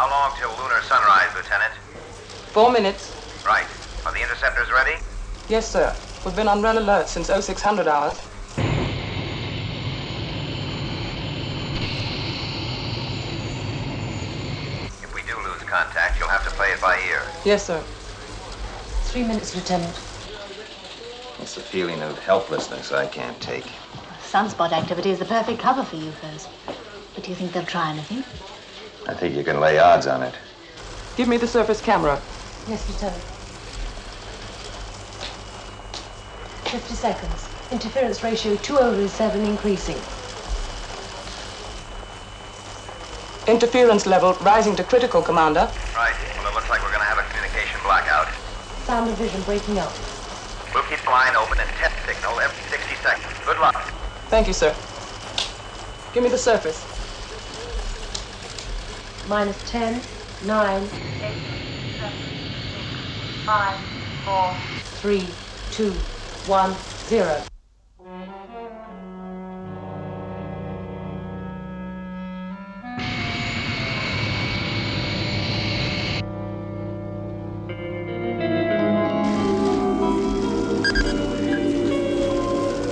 How long till lunar sunrise, Lieutenant? 4 minutes. Right. Are the interceptors ready? Yes, sir. We've been on red alert since 0600 hours. If we do lose contact, you'll have to play it by ear. Yes, sir. 3 minutes, Lieutenant. It's the feeling of helplessness I can't take. Sunspot activity is the perfect cover for UFOs. But do you think they'll try anything? I think you can lay odds on it. Give me the surface camera. Yes, Lieutenant. 50 seconds. Interference ratio 2/7 increasing. Interference level rising to critical, Commander. Right. Well, it looks like we're going to have a communication blackout. Sound and vision breaking up. We'll keep the line open and test signal every 60 seconds. Good luck. Thank you, sir. Give me the surface. -10, 9, 8, 7, 6, 5, 4, 3, 2, 1, 0.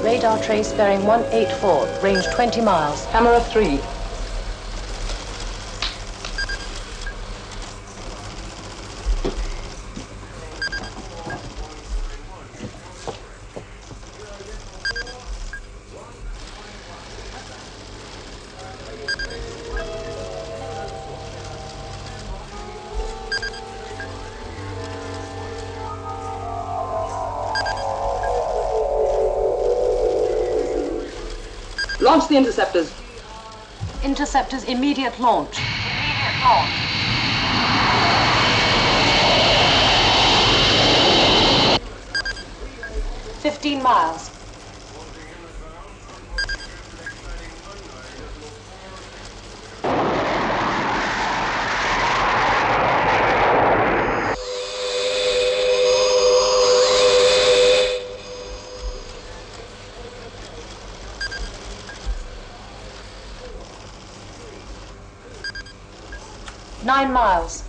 Radar trace bearing 184, range 20 miles. Camera 3. Launch the interceptors. Interceptors immediate launch. Immediate launch. $15 miles. $9 miles.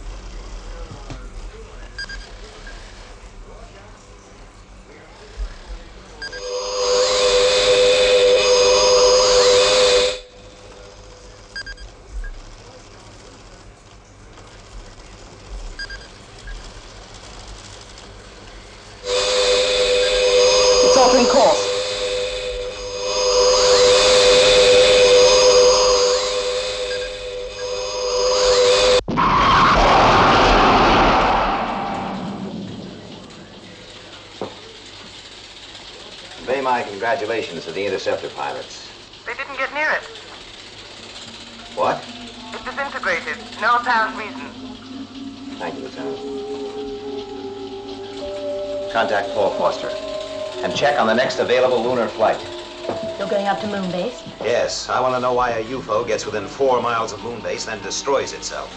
It's altering course. Convey my congratulations to the interceptor pilots. They didn't get near it. What? It disintegrated. No apparent reason. Thank you, Lieutenant. Contact Paul Foster and check on the next available lunar flight. You're going up to moon base? Yes, I want to know why a UFO gets within 4 miles of moon base, then destroys itself.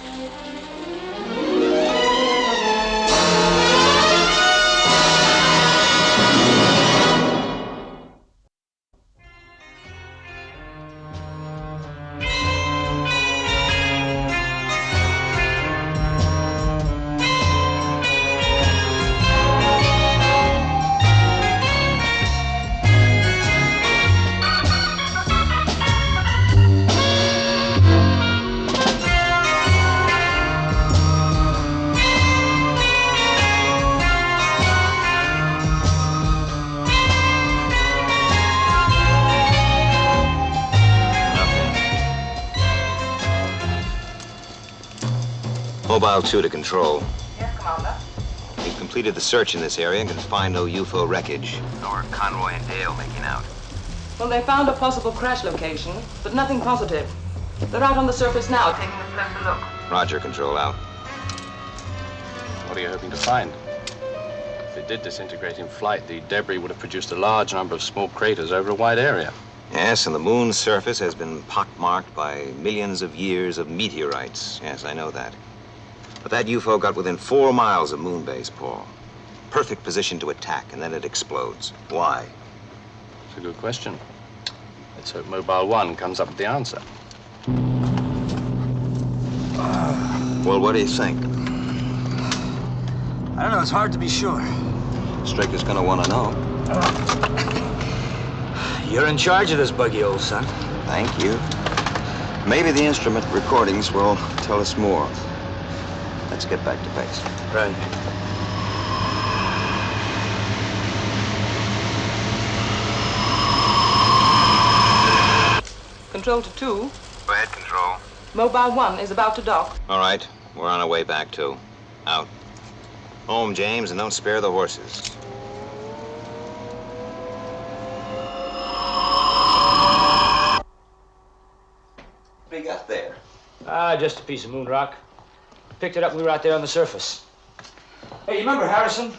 Mobile 2 to control. Yes, Commander. We've completed the search in this area and can find no UFO wreckage. Nor are Conroy and Dale making out. Well, they found a possible crash location, but nothing positive. They're out on the surface now, taking a closer look. Roger, control out. What are you hoping to find? If it did disintegrate in flight, the debris would have produced a large number of small craters over a wide area. Yes, and the moon's surface has been pockmarked by millions of years of meteorites. Yes, I know that. But that UFO got within 4 miles of moon base, Paul. Perfect position to attack, and then it explodes. Why? It's a good question. Let's hope Mobile 1 comes up with the answer. Well, what do you think? I don't know, it's hard to be sure. Strick gonna want to know. You're in charge of this buggy, old son. Thank you. Maybe the instrument recordings will tell us more. Let's get back to base. Right. Control to 2. Go ahead, control. Mobile 1 is about to dock. All right, we're on our way back, too. Out. Home, James, and don't spare the horses. What do you got there? Ah, just a piece of moon rock. Picked it up when we were out there on the surface. Hey, you remember Harrison?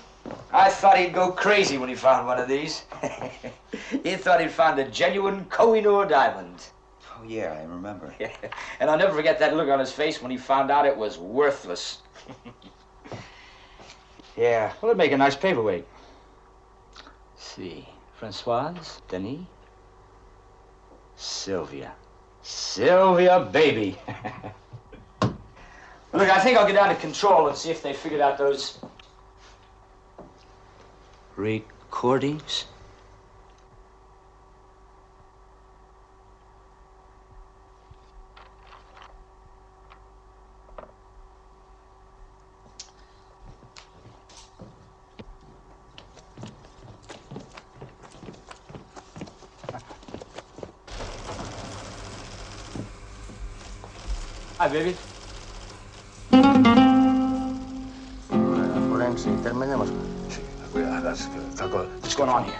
I thought he'd go crazy when he found one of these. He thought he'd found a genuine Koh-i-Noor diamond. Oh, yeah, I remember. And I'll never forget that look on his face when he found out it was worthless. Yeah, well, it'd make a nice paperweight. See, Francoise, Denis, Sylvia. Sylvia, baby. Look, I think I'll get down to control and see if they figured out those recordings. Hi, baby. Forense, terminemos. Sí, what's going on here?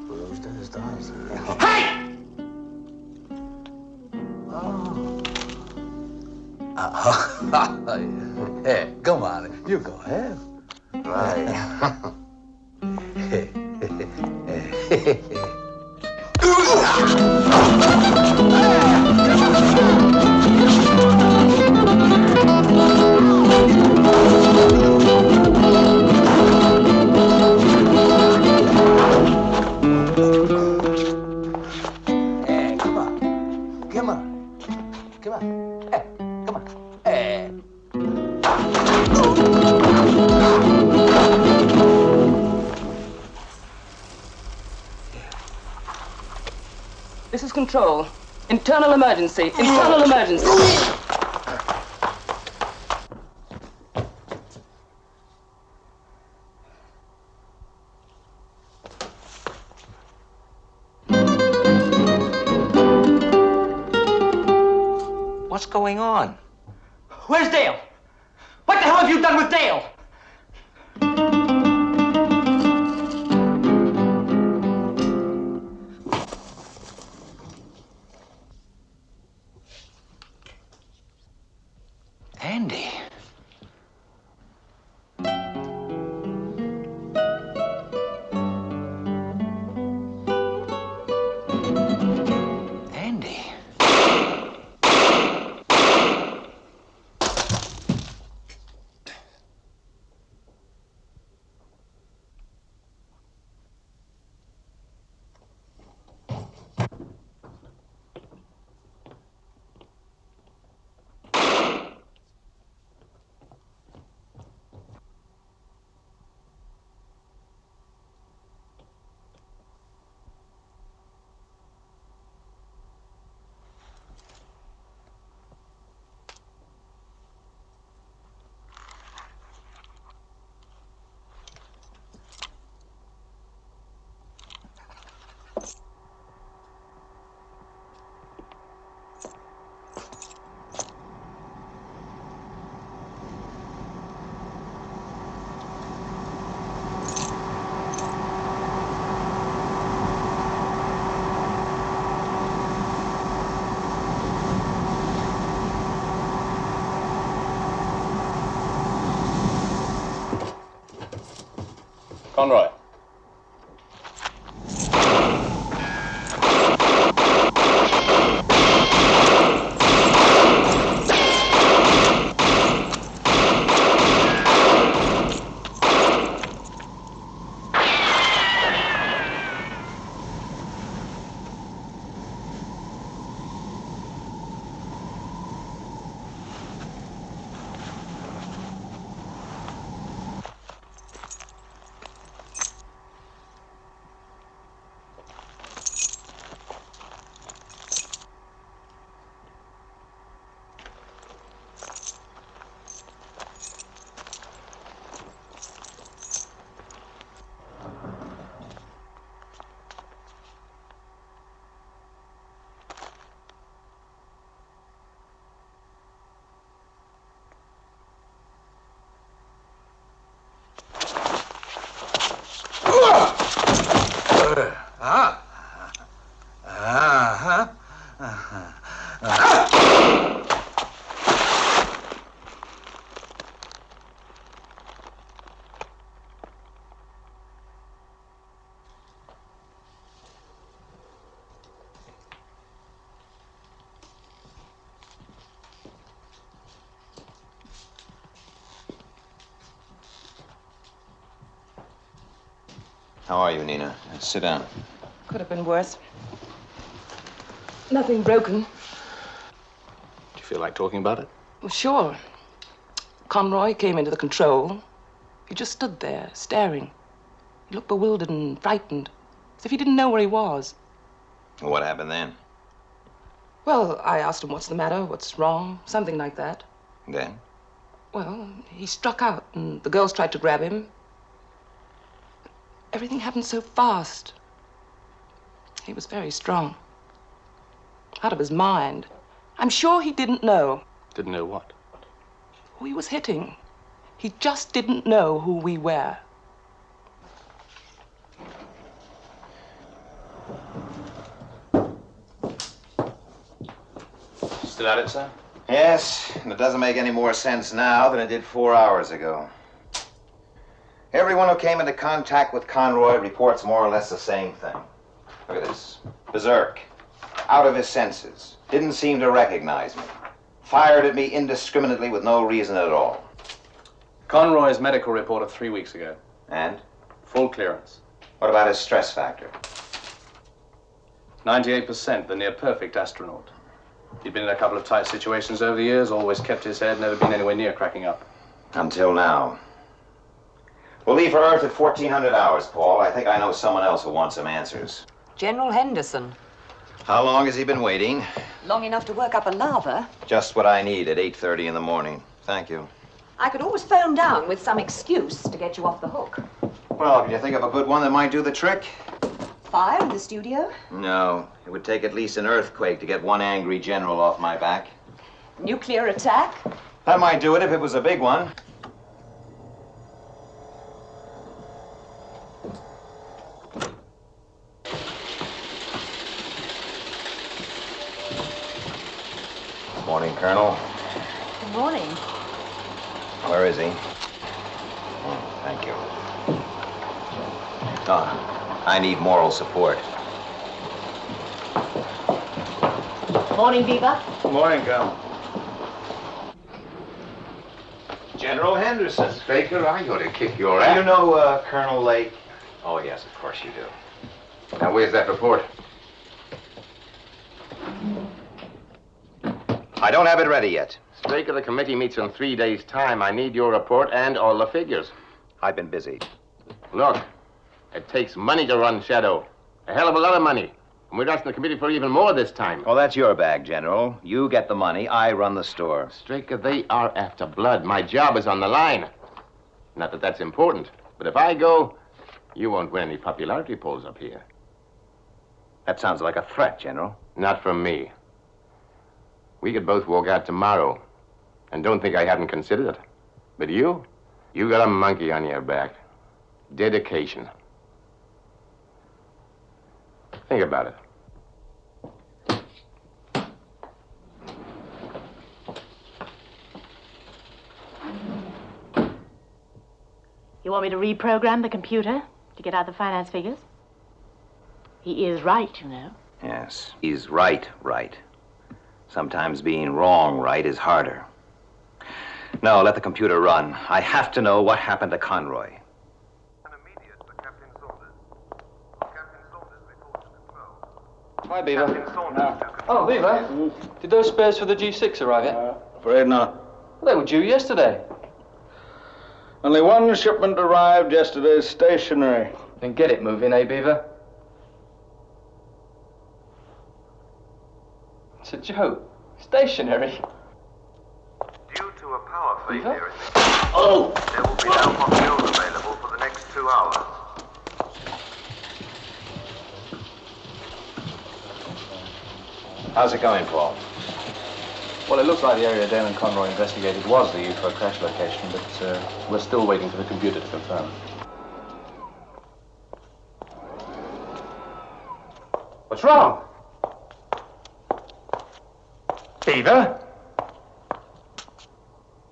Pues usted está... Hey! Hey, come on, you go ahead. Right. Hey, come on. Come on. Come on. Hey, come on. Hey. This is control. Internal emergency. Internal emergency. What's going on? Where's Dale? What the hell have you done with Dale? Andy. Conroy. How are you, Nina? Sit down. Could have been worse. Nothing broken. Do you feel like talking about it? Well, sure. Conroy came into the control. He just stood there, staring. He looked bewildered and frightened, as if he didn't know where he was. What happened then? Well, I asked him what's the matter, what's wrong, something like that. Then? Well, he struck out, and the girls tried to grab him. Everything happened so fast. He was very strong. Out of his mind. I'm sure he didn't know. Didn't know what? Who he was hitting. He just didn't know who we were. Still at it, sir? Yes, and it doesn't make any more sense now than it did 4 hours ago. Everyone who came into contact with Conroy reports more or less the same thing. Look at this. Berserk. Out of his senses. Didn't seem to recognize me. Fired at me indiscriminately with no reason at all. Conroy's medical report of 3 weeks ago. And? Full clearance. What about his stress factor? 98%, the near-perfect astronaut. He'd been in a couple of tight situations over the years, always kept his head, never been anywhere near cracking up. Until now. We'll leave for Earth at 1400 hours, Paul. I think I know someone else who wants some answers. General Henderson. How long has he been waiting? Long enough to work up a lava. Just what I need at 8:30 in the morning. Thank you. I could always phone down with some excuse to get you off the hook. Well, can you think of a good one that might do the trick? Fire in the studio? No. It would take at least an earthquake to get one angry general off my back. Nuclear attack? That might do it if it was a big one. Morning, Colonel. Good morning. Where is he? Oh, thank you. I need moral support. Morning, Beaver. Good morning, Colonel. General Henderson. Baker, I ought to kick your Do ass. you know Colonel Lake? Oh, yes, of course you do. Now, where's that report? I don't have it ready yet. Baker, the committee meets in 3 days' time. I need your report and all the figures. I've been busy. Look, it takes money to run Shadow. A hell of a lot of money. And we're asking the committee for even more this time. Well, that's your bag, General. You get the money, I run the store. Straker, they are after blood. My job is on the line. Not that that's important, but if I go, you won't win any popularity polls up here. That sounds like a threat, General. Not from me. We could both walk out tomorrow, and don't think I hadn't considered it. But you got a monkey on your back. Dedication. Think about it. You want me to reprogram the computer to get out the finance figures? He is right, you know. Yes, he's right. Sometimes being wrong right is harder. No, let the computer run. I have to know what happened to Conroy. An immediate for Captain Saunders. Captain Saunders reports to control. Hi, Beaver. Captain Saunders to control. Oh, Beaver. Did those spares for the G6 arrive yet? Afraid not. Well, they were due yesterday. Only one shipment arrived yesterday, stationary. Then get it moving, eh, Beaver? It's a joke. Stationary. Due to a power failure in the Oh! there will be no hot fuel available for the next 2 hours. How's it going, Paul? Well, it looks like the area Dale and Conroy investigated was the UFO crash location, but we're still waiting for the computer to confirm. What's wrong? Beaver?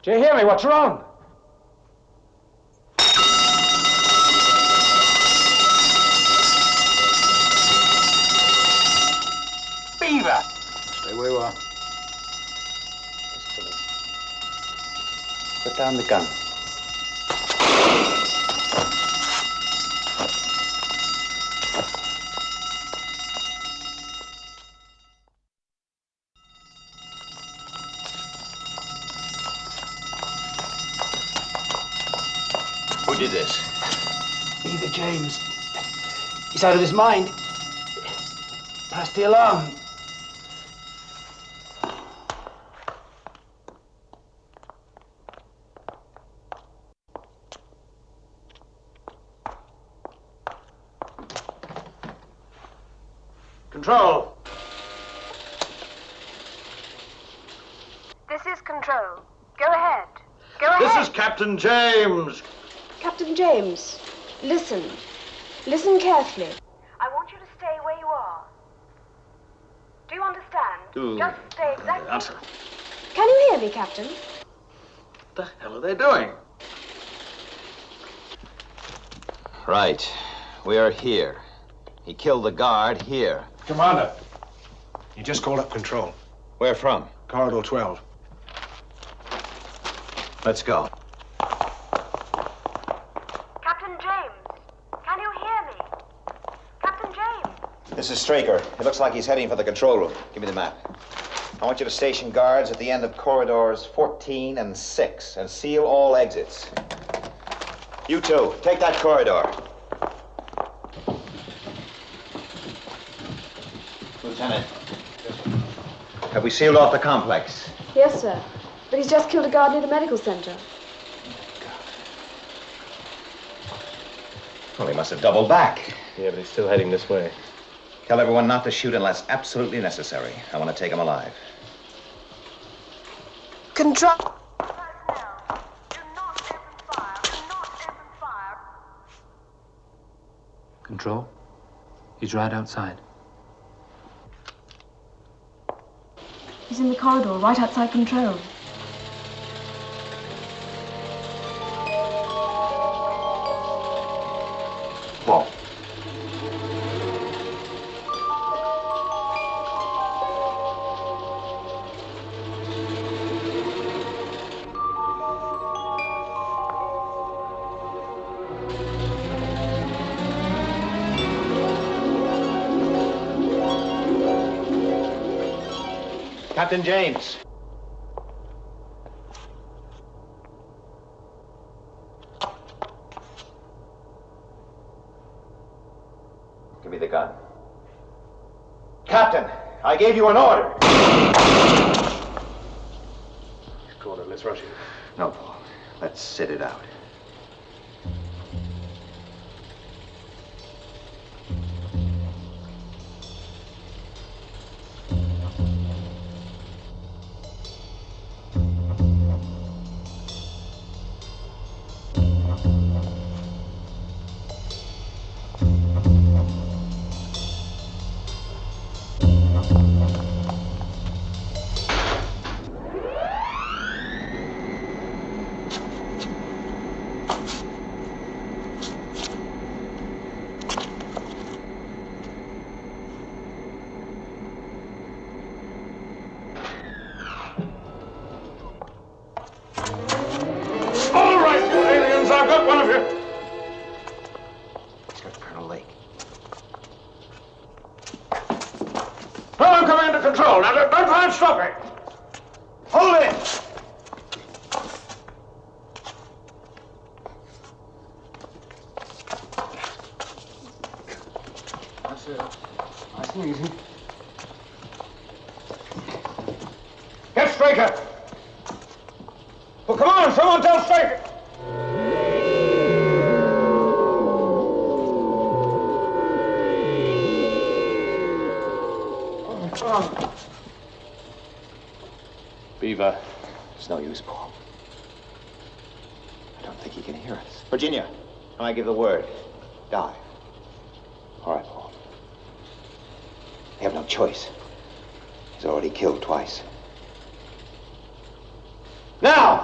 Do you hear me? What's wrong? Beaver! Stay where you are. Put down the gun. Who did this? Beaver James. He's out of his mind. Press the alarm. Control. This is Control. Go ahead. Go ahead. This is Captain James. Captain James, listen. Listen carefully. I want you to stay where you are. Do you understand? Just stay exactly... Answer. Can you hear me, Captain? What the hell are they doing? Right. We are here. He killed the guard here. Commander, you just called up control. Where from? Corridor 12. Let's go. Captain James, can you hear me? Captain James. This is Straker. It looks like he's heading for the control room. Give me the map. I want you to station guards at the end of corridors 14 and 6 and seal all exits. You two, take that corridor. Lieutenant. Have we sealed off the complex? Yes, sir. But he's just killed a guard near the medical center. Well, he must have doubled back. Yeah, but he's still heading this way. Tell everyone not to shoot unless absolutely necessary. I want to take him alive. Control. Control? He's right outside. He's in the corridor, right outside Control. Whoa. Captain James. Give me the gun. Captain, I gave you an order. He's caught him. Let's rush him. No, Paul. Let's sit it out. There's Colonel Lake. No, I'm coming into control. Now, don't try and stop me. Hold it. That's it. Nice and easy. Get Straker. Well, come on, someone tell Straker. Beaver. It's no use, Paul. I don't think he can hear us. Virginia, I give the word. Dive. All right, Paul. They have no choice. He's already killed twice. Now!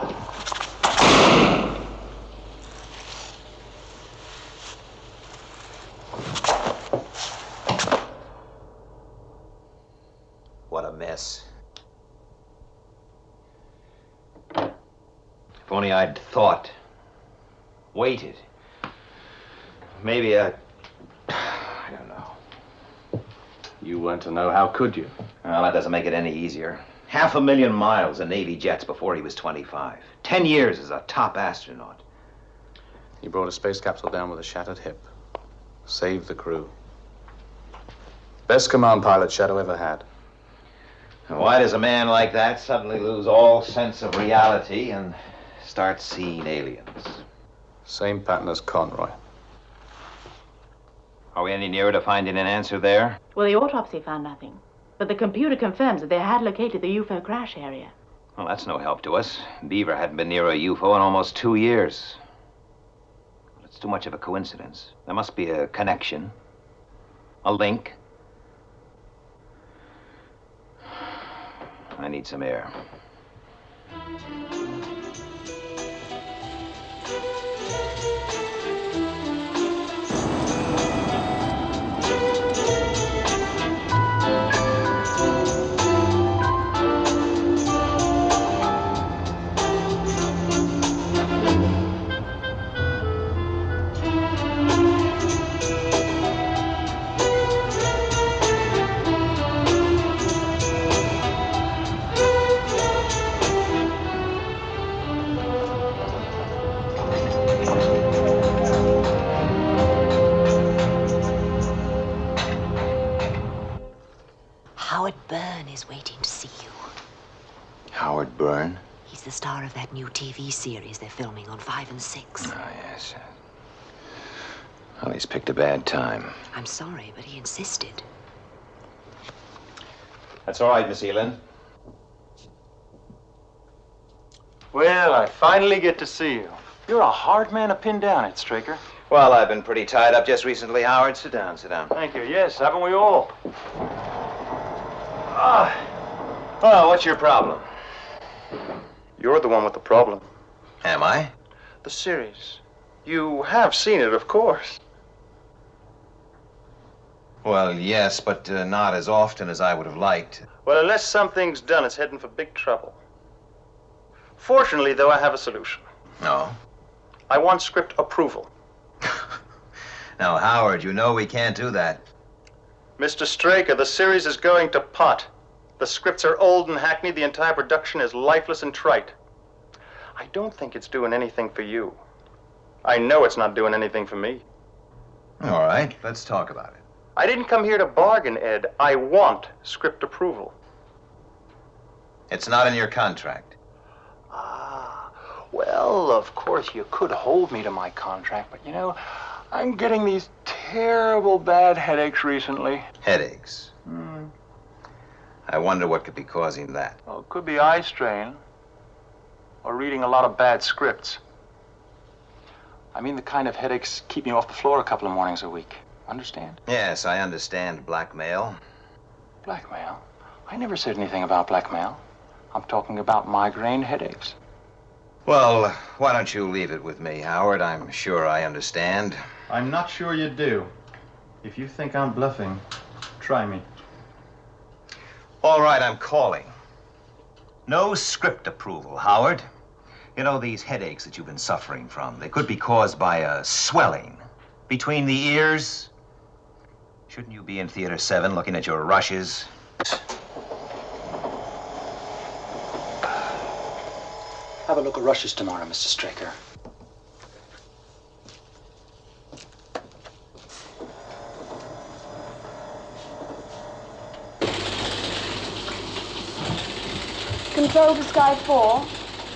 What a mess. If only I'd thought, waited. Maybe I don't know. You weren't to know, how could you? Well, that doesn't make it any easier. 500,000 miles in Navy jets before he was 25. 10 years as a top astronaut. He brought a space capsule down with a shattered hip. Saved the crew. Best command pilot Shadow ever had. And why does a man like that suddenly lose all sense of reality and start seeing aliens? Same pattern as Conroy. Are we any nearer to finding an answer there? Well, the autopsy found nothing. But the computer confirms that they had located the UFO crash area. Well, that's no help to us. Beaver hadn't been near a UFO in almost 2 years. It's too much of a coincidence. There must be a connection, a link. I need some air. Howard Byrne is waiting to see you. Howard Byrne? He's the star of that new TV series they're filming on 5 and 6. Oh, yes. Well, he's picked a bad time. I'm sorry, but he insisted. That's all right, Miss Elin. Well, I finally get to see you. You're a hard man to pin down, Ed Straker. Well, I've been pretty tied up just recently, Howard. Sit down, sit down. Thank you. Yes, haven't we all? Well, what's your problem? You're the one with the problem. Am I? The series. You have seen it, of course. Well, yes, but not as often as I would have liked. Well, unless something's done, it's heading for big trouble. Fortunately, though, I have a solution. No. I want script approval. Now, Howard, you know we can't do that. Mr. Straker, the series is going to pot. The scripts are old and hackneyed. The entire production is lifeless and trite. I don't think it's doing anything for you. I know it's not doing anything for me. All right, let's talk about it. I didn't come here to bargain, Ed. I want script approval. It's not in your contract. Well, of course, you could hold me to my contract, but you know, I'm getting these terrible bad headaches recently. Headaches? I wonder what could be causing that. Well, it could be eye strain, or reading a lot of bad scripts. I mean the kind of headaches keep me off the floor a couple of mornings a week. Understand? Yes, I understand blackmail. Blackmail? I never said anything about blackmail. I'm talking about migraine headaches. Well, why don't you leave it with me, Howard? I'm sure I understand. I'm not sure you do. If you think I'm bluffing, try me. All right, I'm calling. No script approval, Howard. You know, these headaches that you've been suffering from, they could be caused by a swelling Between the ears? Shouldn't you be in Theater 7 looking at your rushes? Have a look at rushes tomorrow, Mr. Straker. Control to Sky 4.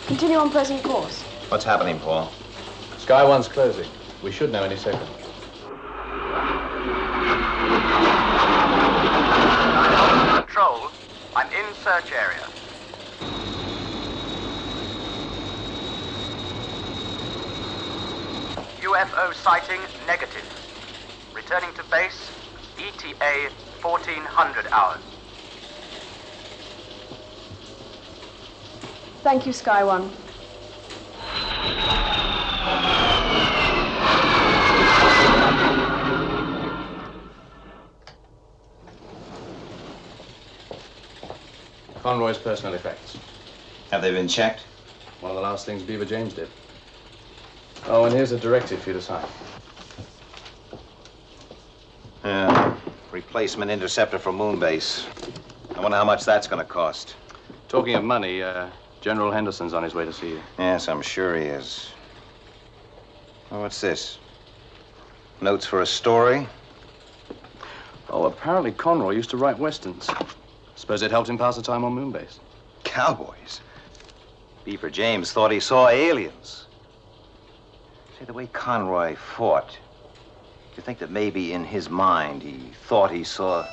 Continue on present course. What's happening, Paul? Sky 1's closing. We should know any second. Control, I'm in search area. UFO sighting negative. Returning to base, ETA 1400 hours. Thank you, Sky 1. Conroy's personal effects. Have they been checked? One of the last things Beaver James did. Oh, and here's a directive for you to sign. Replacement interceptor for Moonbase. I wonder how much that's going to cost. Talking of money, General Henderson's on his way to see you. Yes, I'm sure he is. Oh, what's this? Notes for a story? Oh, apparently Conroy used to write westerns. Suppose it helped him pass the time on Moonbase. Cowboys? Beaver James thought he saw aliens. Say, the way Conroy fought, you think that maybe in his mind he thought he saw...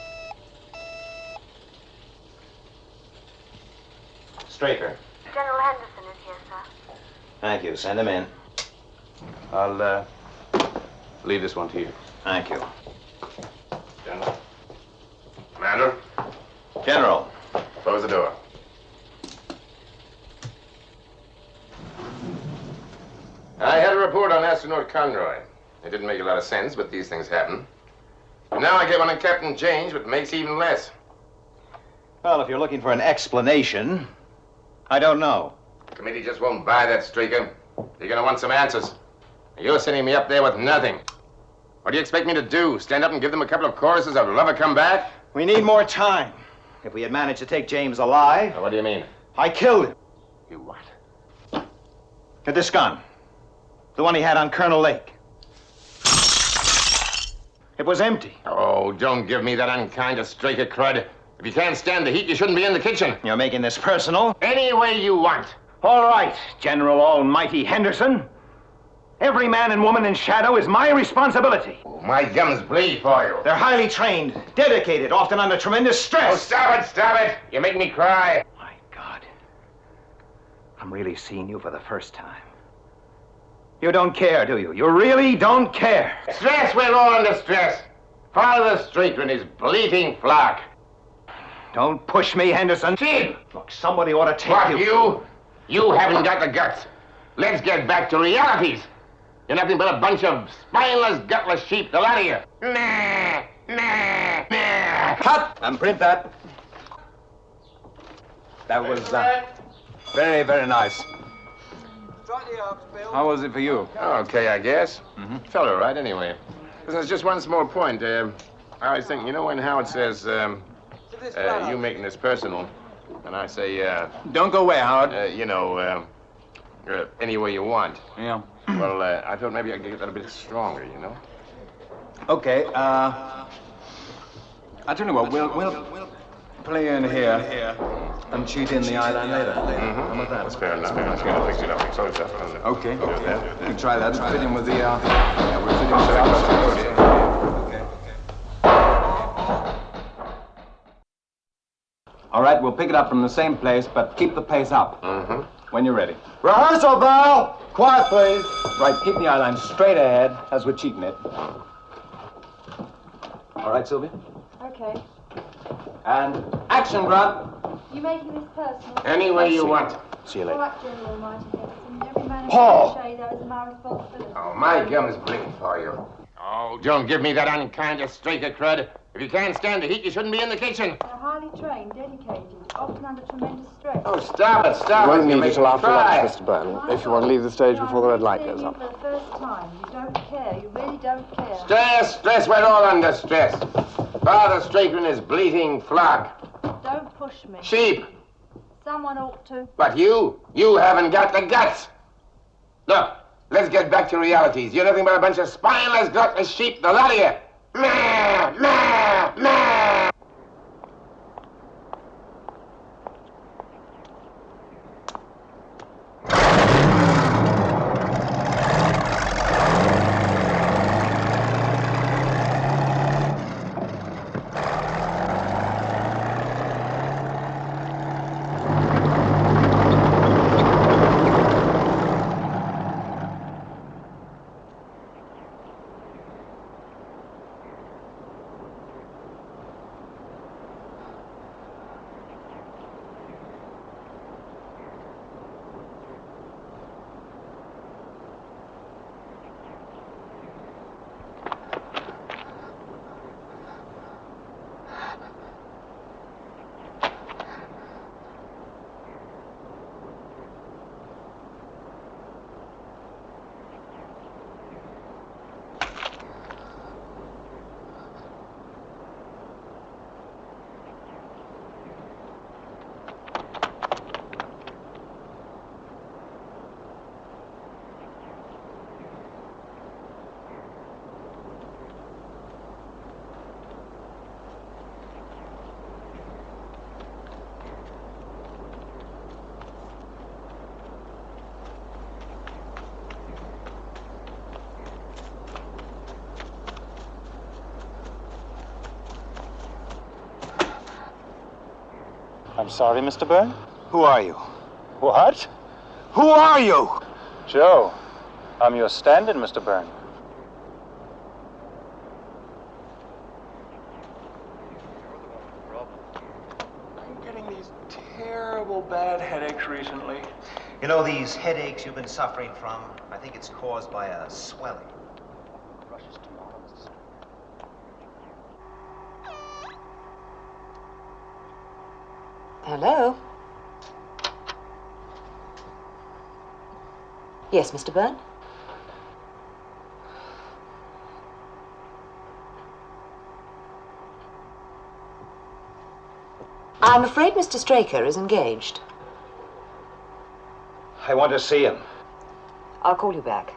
Straker. General Henderson is here, sir. Thank you. Send him in. I'll, leave this one to you. Thank you. General. Commander. General. Close the door. I had a report on astronaut Conroy. It didn't make a lot of sense, but these things happen. And now I get one on Captain James, but makes even less. Well, if you're looking for an explanation, I don't know. The committee just won't buy that, Straker. You're gonna want some answers. You're sending me up there with nothing. What do you expect me to do? Stand up and give them a couple of choruses of Love Her Come Back? We need more time. If we had managed to take James alive... What do you mean? I killed him. You what? With this gun. The one he had on Colonel Lake. It was empty. Oh, don't give me that unkind Straker crud. If you can't stand the heat, you shouldn't be in the kitchen. You're making this personal? Any way you want. All right, General Almighty Henderson. Every man and woman in shadow is my responsibility. Oh, my gums bleed for you. They're highly trained, dedicated, often under tremendous stress. Oh, stop it. You make me cry. My God. I'm really seeing you for the first time. You don't care, do you? You really don't care. Stress, we're all under stress. Follow the street with his bleating flock. Don't push me, Henderson. Chief! Look, somebody ought to take you. You haven't got the guts. Let's get back to realities. You're nothing but a bunch of spineless, gutless sheep, the lot of you. Nah. Cut! And print that. That was very, very nice. How was it for you? Okay, I guess. Felt all right, anyway. Listen, there's just one small point. I was thinking, you know when Howard says, you making this personal, and I say, Don't go away, Howard. Any way you want. Yeah. Well, I thought maybe I could get that a bit stronger, you know? Okay, I tell you what, we'll play in here and cheat in the island later. How about that? That's fair enough. I'm just gonna fix it up. Sort of stuff. Okay. Do that. You can try that. Fit in with the, we'll fit in with the Okay. All right, we'll pick it up from the same place, but keep the pace up. When you're ready. Rehearsal bell! Quiet, please. Right, keep the eye line straight ahead as we're cheating it. All right, Sylvia? Okay. And action, Grunt. You making this personal? Any way you want. See you All later. right, General Almighty Henderson. Every man Paul! in the is my responsibility. Oh, my gums bleed for you. Oh, don't give me that unkind Straker crud. If you can't stand the heat, you shouldn't be in the kitchen. They're highly trained, dedicated, often under tremendous stress. Oh, stop it, stop You it. won't need make it till me after cry. lunch, Mr. Byrne, if you want to leave the stage before the red light goes up. For the first time, you don't care. You really don't care. Stress, we're all under stress. Father Straker and his bleating flock. Don't push me. Sheep. Someone ought to. But you haven't got the guts. Look, let's get back to realities. You're nothing but a bunch of spineless, gutless sheep, the lot of you. Meh, meh, meh. I'm sorry, Mr. Byrne. Who are you? What? Who are you? Joe, I'm your stand-in, Mr. Byrne. I'm getting these terrible bad headaches recently. You know, these headaches you've been suffering from, I think it's caused by a swelling. Hello? Yes, Mr. Byrne? I'm afraid Mr. Straker is engaged. I want to see him. I'll call you back.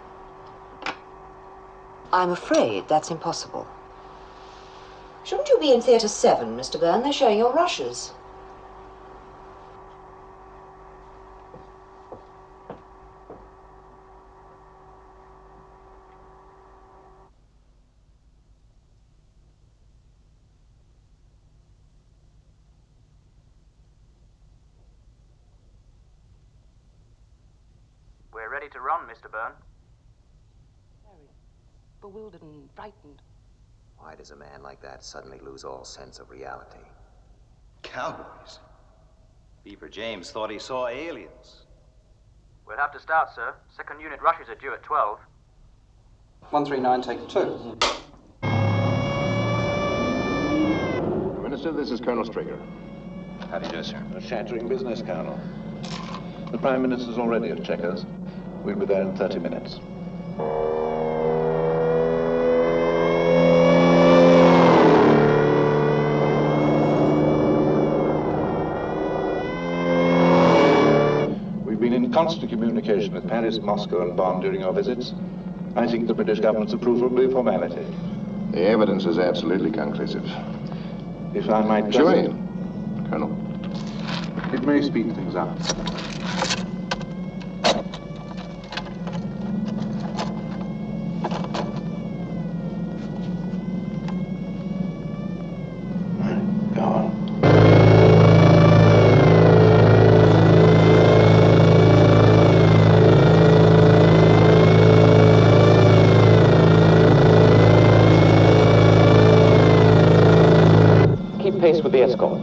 I'm afraid that's impossible. Shouldn't you be in Theatre 7, Mr. Byrne? They're showing your rushes. We're ready to run, Mr. Byrne. Very bewildered and frightened. Why does a man like that suddenly lose all sense of reality? Cowboys. Beaver James thought he saw aliens. We'll have to start, sir. Second unit rushes are due at 12. 139, take 2. Minister, this is Colonel Straker. How do you do, sir? A shattering business, Colonel. The Prime Minister's already at Checkers. We'll be there in 30 minutes. We've been in constant communication with Paris, Moscow, and Bonn during our visits. I think the British government's approval will be a formality. The evidence is absolutely conclusive. If I might just... Sure, Colonel. It may speed things up. Go on. Keep pace with the escort.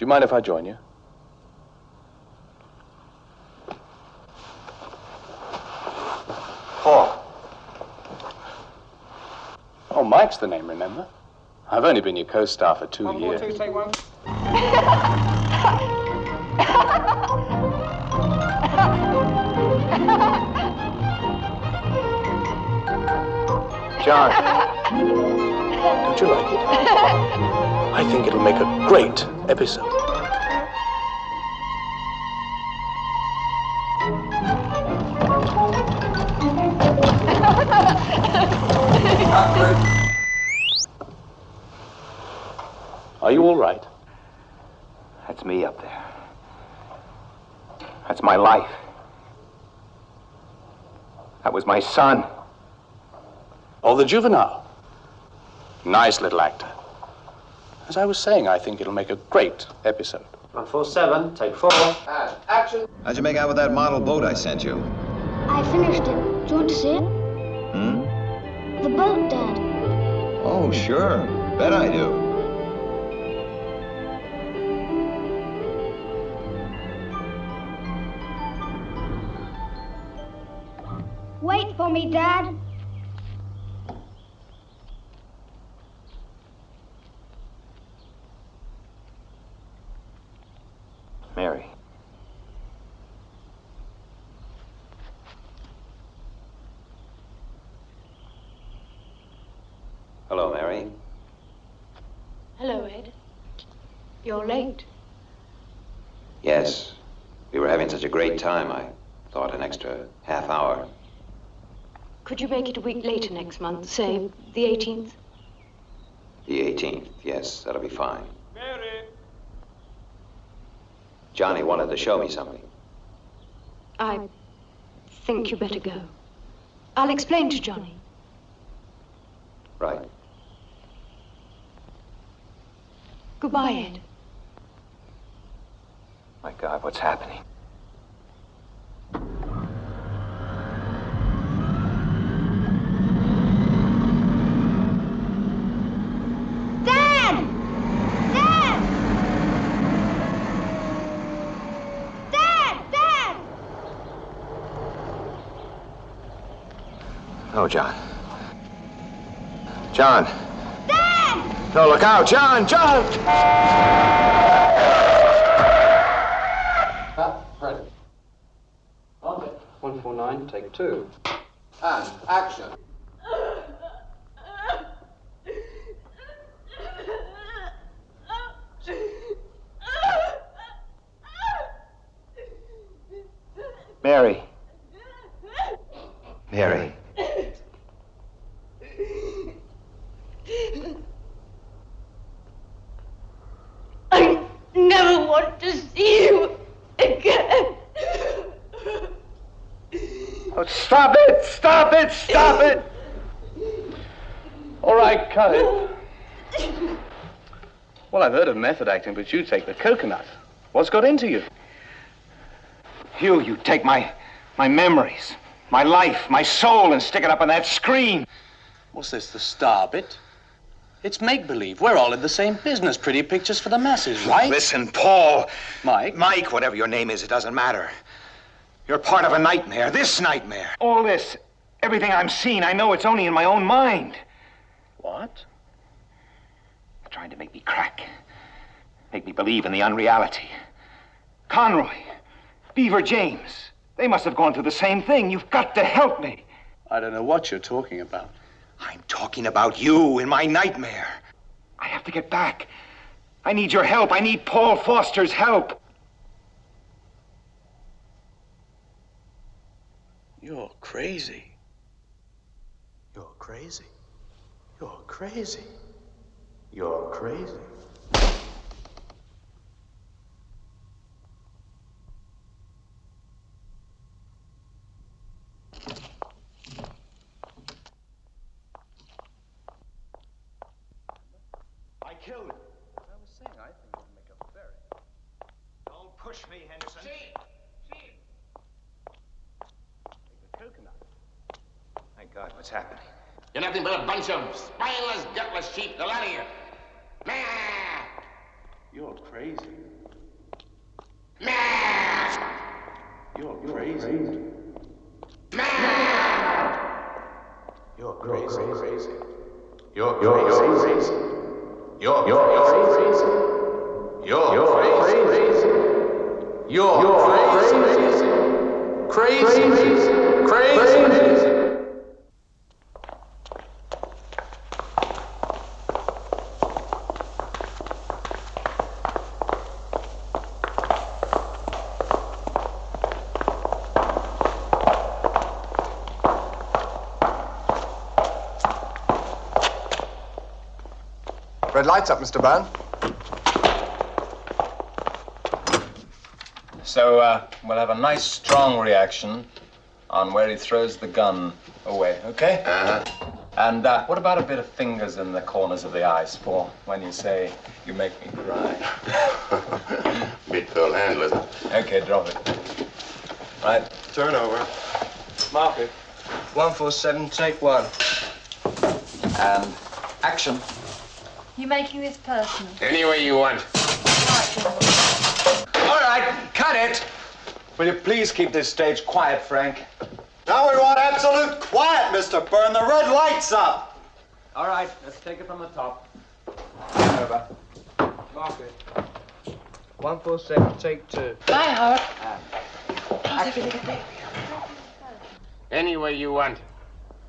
you mind if I join you? Paul. Oh, Mike's the name, remember? I've only been your co-star for 2 years. 1, 4, 2, take 1. John, don't you like it? I think it'll make a great episode. Are you all right? That's me up there. That's my life. That was my son. Oh, the juvenile. Nice little actor. As I was saying, I think it'll make a great episode. 147, take 4. And action. How'd you make out with that model boat I sent you? I finished it. Do you want to see it? Hmm? The boat, Dad. Oh, sure. Bet I do. Wait for me, Dad. Mary. Hello, Mary. Hello, Ed. You're late. Yes. We were having such a great time, I thought an extra half hour. Could you make it a week later next month, say the 18th? The 18th, yes, that'll be fine. Johnny wanted to show me something. I think you better go. I'll explain to Johnny. Right. Goodbye, Ed. My God, what's happening? Dad! Dad! Dad! Dad! Oh, John. John. Dad! No, look out, John! John! Ready. 149, take 2. And action. Mary. Mary. I never want to see you again. Oh, stop it! Stop it! Stop it! All right, cut it. Well, I've heard of method acting, but you take the coconut. What's got into you? You take my memories, my life, my soul, and stick it up on that screen. What's this, the star bit? It's make-believe. We're all in the same business. Pretty pictures for the masses, right? Listen, Paul. Mike? Mike, whatever your name is, it doesn't matter. You're part of a nightmare, this nightmare. All this, everything I'm seeing, I know it's only in my own mind. What? They're trying to make me crack. Make me believe in the unreality. Conroy, Beaver James, they must have gone through the same thing. You've got to help me. I don't know what you're talking about. I'm talking about you in my nightmare. I have to get back. I need your help. I need Paul Foster's help. You're crazy. You're crazy. You're crazy. You're crazy. I killed him. I was saying, I think it'll make a very... Don't push me, Henderson. Take the coconut. Thank God, what's happening? You're nothing but a bunch of spineless, gutless sheep. The lot of you. Nah! You're crazy. You're crazy. You're crazy. You're crazy. You're crazy. You're crazy. You're crazy. Crazy. Red light's up, Mr. Byrne. So, we'll have a nice, strong reaction on where he throws the gun away, okay? Uh-huh. And what about a bit of fingers in the corners of the eyes for when you say, you make me cry? Bit full hand with it. Okay, drop it. Right. Turn over. Mark it. 147, take one. And action. You making this personal? Any way you want. All right, cut it. Will you please keep this stage quiet, Frank? Now we want absolute quiet, Mr. Byrne. The red light's up. All right, let's take it from the top. Over. Mark it. 147, take two. Bye, Howard. Any way you want.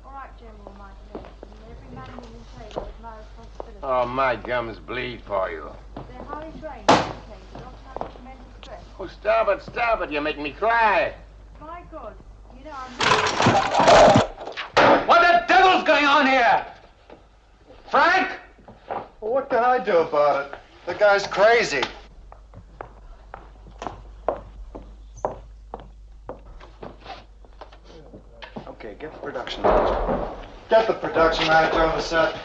All right, General, my dear. Every man in the table is my responsibility. Oh, my gums bleed for you. They're highly trained, educated, often under tremendous stress. Oh, stop it. You're making me cry. My God, you know I'm... What the devil's going on here? Frank? Well, what can I do about it? The guy's crazy. Okay, get the production manager. Get the production manager on the set.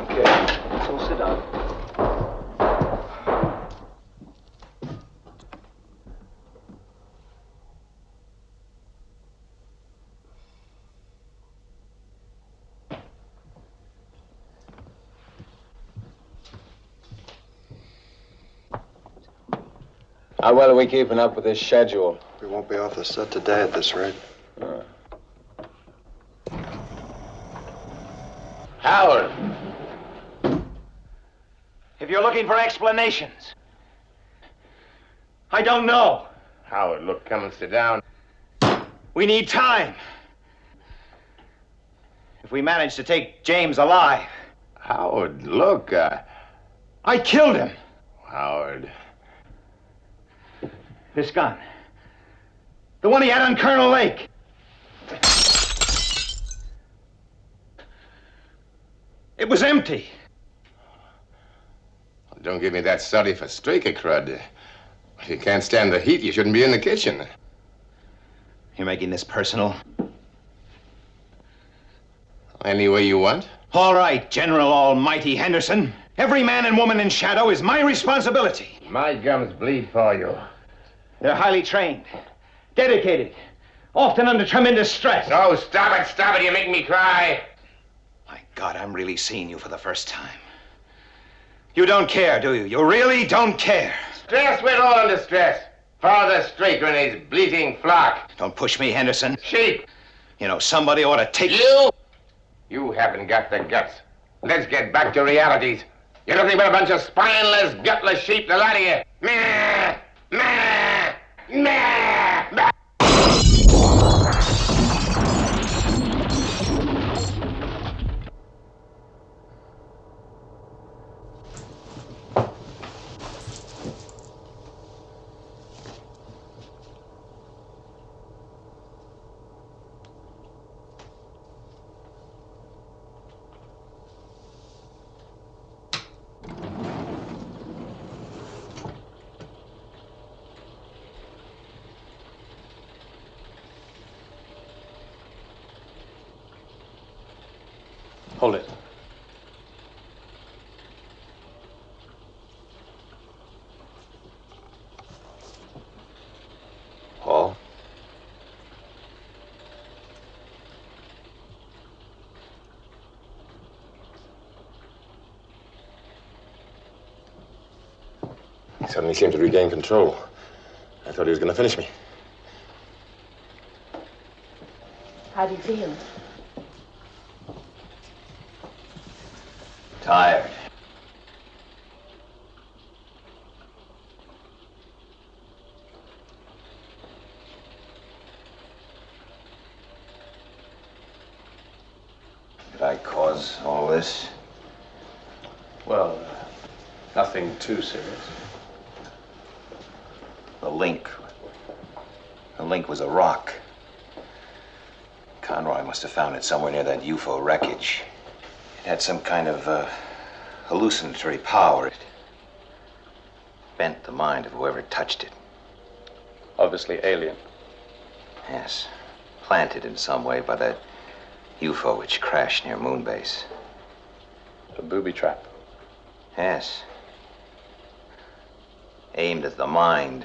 Okay, so sit down. How well are we keeping up with this schedule? We won't be off the set today at this rate. Howard. If you're looking for explanations, I don't know. Howard, look, come and sit down. We need time. If we manage to take James alive. Howard, look, I killed him. Howard. This gun. The one he had on Colonel Lake. It was empty. Don't give me that study for Straker crud. If you can't stand the heat, you shouldn't be in the kitchen. You're making this personal? Any way you want. All right, General Almighty Henderson. Every man and woman in shadow is my responsibility. My gums bleed for you. They're highly trained, dedicated, often under tremendous stress. No, stop it. You make me cry. My God, I'm really seeing you for the first time. You don't care, do you? You really don't care. Stress, we're all under stress. Father Straker and his bleating flock. Don't push me, Henderson. Sheep. You know, somebody ought to take... You haven't got the guts. Let's get back to realities. You're nothing but a bunch of spineless, gutless sheep, the lot of you. Meh! Meh! Meh! Meh! Hold it. Paul? He's suddenly seemed to regain control. I thought he was going to finish me. How do you feel? Tired. Did I cause all this? Well, nothing too serious. The link. The link was a rock. Conroy must have found it somewhere near that UFO wreckage. It had some kind of hallucinatory power. It bent the mind of whoever touched it. Obviously alien. Yes. Planted in some way by that UFO which crashed near Moonbase. A booby trap. Yes. Aimed at the mind.